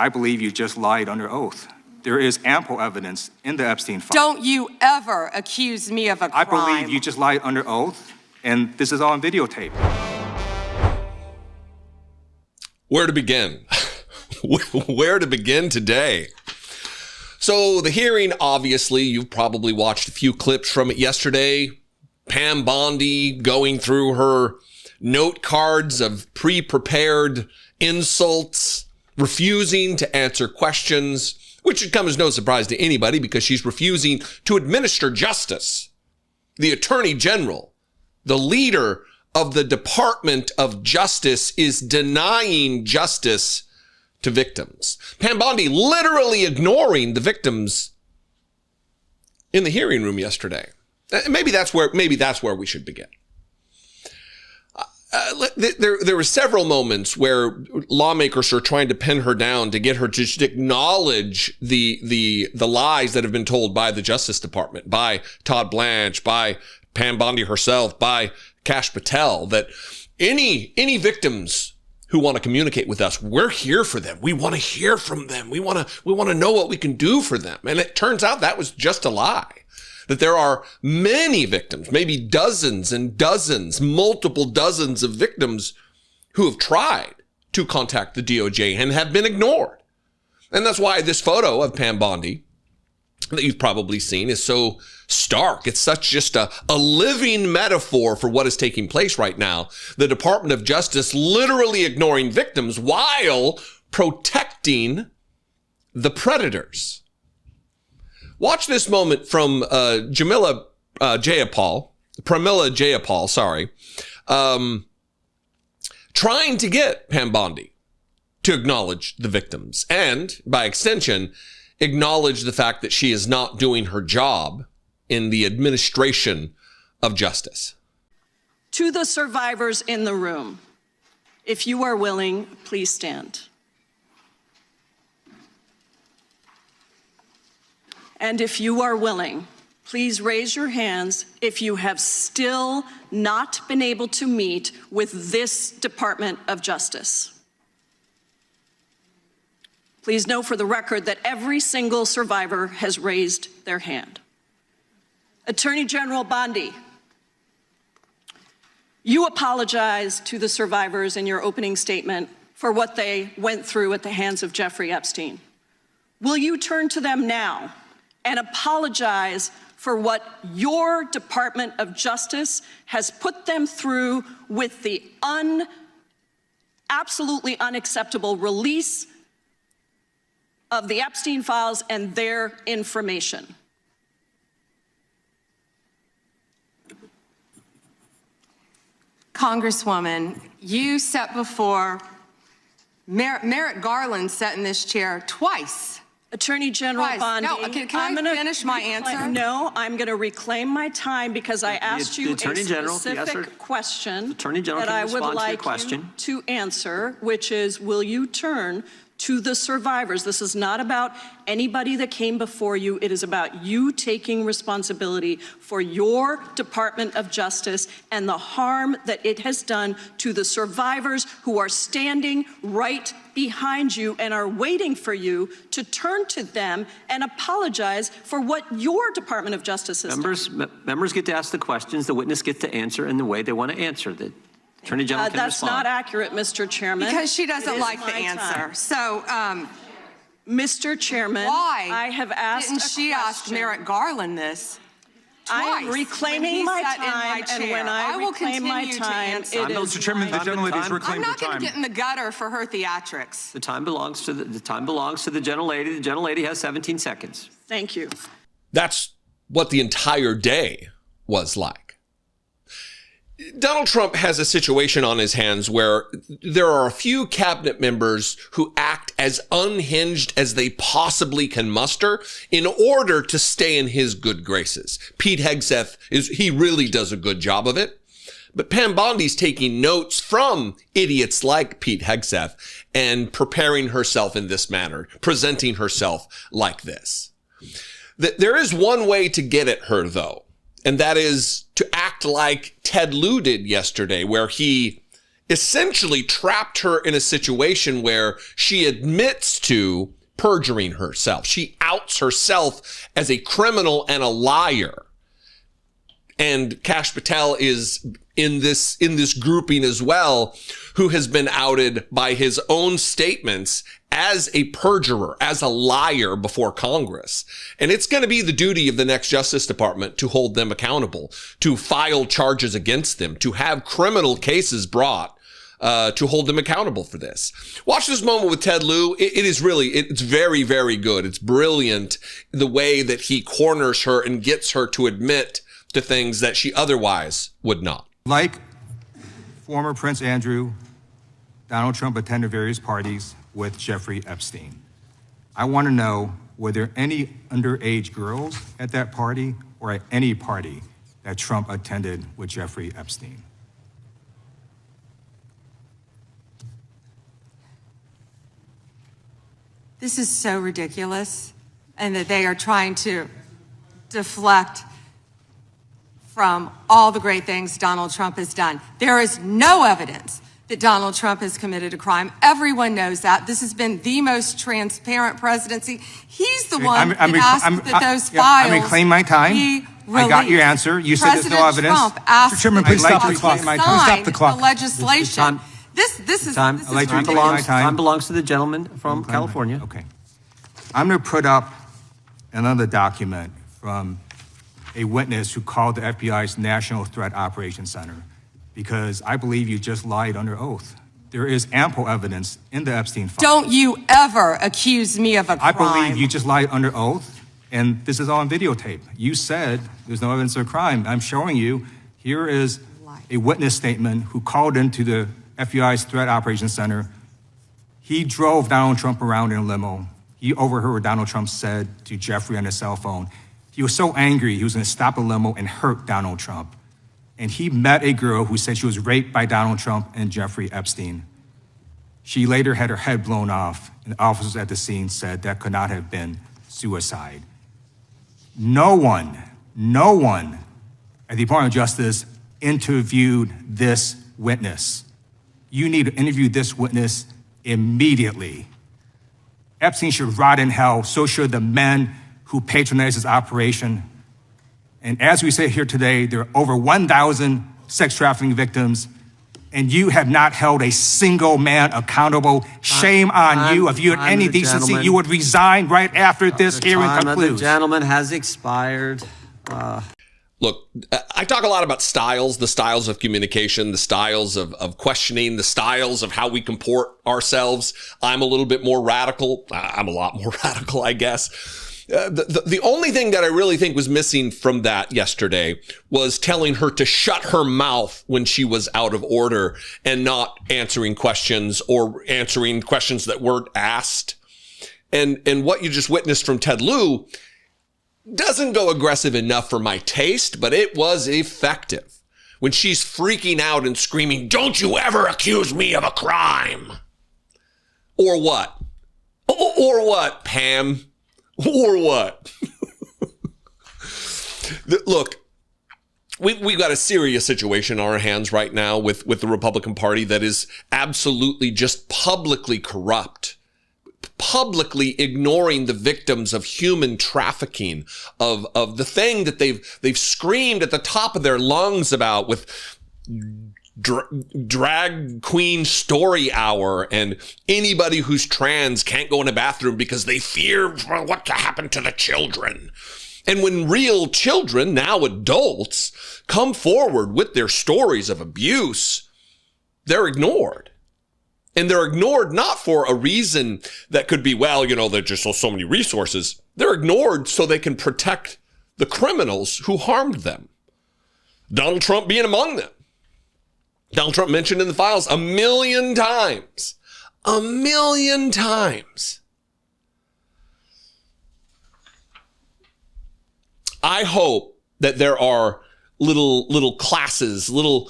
I believe you just lied under oath. There is ample evidence in the Epstein file. Don't you ever accuse me of a crime. I believe you just lied under oath, and this is all on videotape. Where to begin? Where to begin today? So the hearing, obviously, you've probably watched a few clips from it yesterday. Pam Bondi going through her note cards of pre-prepared insults, refusing to answer questions, which should come as no surprise to anybody because she's refusing to administer justice. The Attorney General, the leader of the Department of Justice, is denying justice to victims. Pam Bondi literally ignoring the victims in the hearing room yesterday. Maybe that's where we should begin. There were several moments where lawmakers are trying to pin her down to get her to just acknowledge the lies that have been told by the Justice Department, by Todd Blanche, by Pam Bondi herself, by Kash Patel, that any victims who want to communicate with us, we're here for them. We want to hear from them. We want to know what we can do for them. And it turns out that was just a lie. That there are many victims, maybe dozens and dozens, multiple dozens of victims who have tried to contact the DOJ and have been ignored. And that's why this photo of Pam Bondi that you've probably seen is so stark. It's such just a living metaphor for what is taking place right now. The Department of Justice literally ignoring victims while protecting the predators. Watch this moment from Pramila Jayapal, trying to get Pam Bondi to acknowledge the victims and, by extension, acknowledge the fact that she is not doing her job in the administration of justice. To the survivors in the room, if you are willing, please stand. And if you are willing, please raise your hands if you have still not been able to meet with this Department of Justice. Please know for the record that every single survivor has raised their hand. Attorney General Bondi, you apologized to the survivors in your opening statement for what they went through at the hands of Jeffrey Epstein. Will you turn to them now and apologize for what your Department of Justice has put them through with the absolutely unacceptable release of the Epstein files and their information? Congresswoman, you sat before Merrick Garland sat in this chair twice. Attorney General Bondi, No, can I finish my answer? No, I'm going to reclaim my time because I asked you a specific question that I would like you to answer, which is, will you turn to the survivors? This is not about anybody that came before you. It is about you taking responsibility for your Department of Justice and the harm that it has done to the survivors who are standing right behind you and are waiting for you to turn to them and apologize for what your Department of Justice has done. Members get to ask the questions, the witness gets to answer in the way they want to answer. The Attorney General can that's respond. not accurate, Mr. Chairman. Because she doesn't like the answer. Time. So, Mr. Chairman, why I have asked didn't she ask Merrick Garland this? I am reclaiming my time, and when I reclaim my time, it is Mr. Chairman, the gentlelady's reclaimed her time. I'm not going to get in the gutter for her theatrics. The time belongs to the gentlelady. The gentlelady has 17 seconds. Thank you. That's what the entire day was like. Donald Trump has a situation on his hands where there are a few cabinet members who act as unhinged as they possibly can muster in order to stay in his good graces. Pete Hegseth he really does a good job of it. But Pam Bondi's taking notes from idiots like Pete Hegseth and preparing herself in this manner, presenting herself like this. There is one way to get at her, though, and that is to act like Ted Lieu did yesterday, where he essentially trapped her in a situation where she admits to perjuring herself. She outs herself as a criminal and a liar. And Kash Patel is in this grouping as well, who has been outed by his own statements as a perjurer, as a liar before Congress. And it's going to be the duty of the next Justice Department to hold them accountable, to file charges against them, to have criminal cases brought to hold them accountable for this. Watch this moment with Ted Lieu. It's very, very good. It's brilliant the way that he corners her and gets her to admit to things that she otherwise would not. Like former Prince Andrew, Donald Trump attended various parties with Jeffrey Epstein. I want to know, were there any underage girls at that party or at any party that Trump attended with Jeffrey Epstein? This is so ridiculous, and that they are trying to deflect from all the great things Donald Trump has done. There is no evidence that Donald Trump has committed a crime. Everyone knows that. This has been the most transparent presidency. He's the one that asked that those files I'm reclaiming my time. be I got your released. answer. You said there's no President evidence. Trump asked Mr. Chairman, please I'd like stop to the clock. reclaim my Please time. stop the clock. The legislation. Time. This is Time. this I'd like is to reclaim ridiculous. my time. Time belongs to the gentleman from California. Okay. I'm going to put up another document from a witness who called the FBI's National Threat Operations Center, because I believe you just lied under oath. There is ample evidence in the Epstein file. Don't you ever accuse me of a crime. I believe you just lied under oath, and this is all on videotape. You said there's no evidence of a crime. I'm showing you, here is a witness statement who called into the FBI's Threat Operations Center. He drove Donald Trump around in a limo. He overheard what Donald Trump said to Jeffrey on his cell phone. He was so angry, he was going to stop a limo and hurt Donald Trump. And he met a girl who said she was raped by Donald Trump and Jeffrey Epstein. She later had her head blown off, and the officers at the scene said that could not have been suicide. No one at the Department of Justice interviewed this witness. You need to interview this witness immediately. Epstein should rot in hell, so should the men who patronized his operation. And as we say here today, there are over 1,000 sex trafficking victims, and you have not held a single man accountable. Shame on you. If you had any decency, you would resign right after this hearing concludes. The gentleman has expired. Look, I talk a lot about styles, the styles of communication, the styles of questioning, the styles of how we comport ourselves. I'm a little bit more radical. I'm a lot more radical, I guess. The only thing that I really think was missing from that yesterday was telling her to shut her mouth when she was out of order and not answering questions or answering questions that weren't asked. And what you just witnessed from Ted Lieu doesn't go aggressive enough for my taste, but it was effective. When she's freaking out and screaming, "Don't you ever accuse me of a crime." Or what? Or what, Pam? Or what? Look, we've got a serious situation on our hands right now with the Republican Party that is absolutely just publicly corrupt, publicly ignoring the victims of human trafficking, of the thing that they've screamed at the top of their lungs about with drag queen story hour, and anybody who's trans can't go in a bathroom because they fear for what to happen to the children. And when real children, now adults, come forward with their stories of abuse, they're ignored. And they're ignored not for a reason that could be, well, there's just so many resources. They're ignored so they can protect the criminals who harmed them. Donald Trump being among them. Donald Trump mentioned in the files 1 million times. 1 million times. I hope that there are little classes, little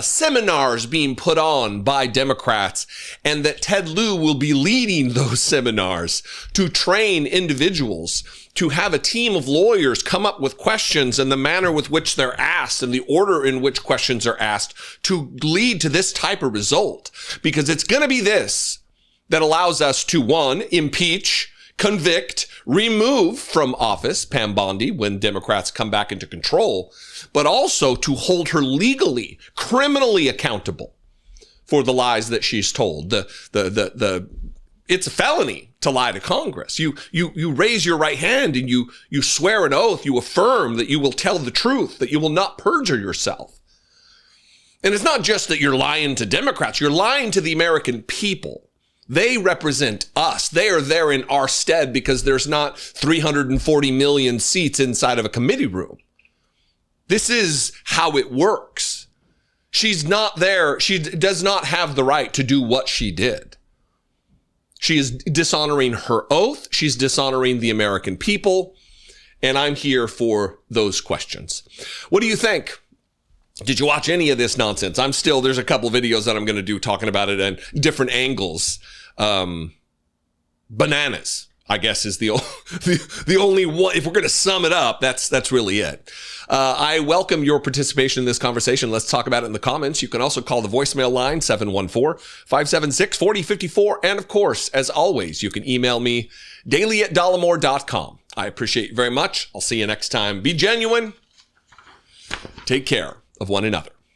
seminars being put on by Democrats, and that Ted Lieu will be leading those seminars to train individuals, to have a team of lawyers come up with questions and the manner with which they're asked and the order in which questions are asked to lead to this type of result. Because it's going to be this that allows us to, one, impeach, convict, remove from office Pam Bondi when Democrats come back into control, but also to hold her legally, criminally accountable for the lies that she's told. It's a felony to lie to Congress. You raise your right hand and you swear an oath, you affirm that you will tell the truth, that you will not perjure yourself. And it's not just that you're lying to Democrats, you're lying to the American people. They represent us. They are there in our stead because there's not 340 million seats inside of a committee room. This is how it works. She's not there. She does not have the right to do what she did. She is dishonoring her oath. She's dishonoring the American people. And I'm here for those questions. What do you think? Did you watch any of this nonsense? There's a couple videos that I'm going to do talking about it and different angles. Bananas, I guess, is the only one. If we're going to sum it up, that's really it. I welcome your participation in this conversation. Let's talk about it in the comments. You can also call the voicemail line 714-576-4054. And of course, as always, you can email me daily@dollemore.com. I appreciate you very much. I'll see you next time. Be genuine. Take care of one another.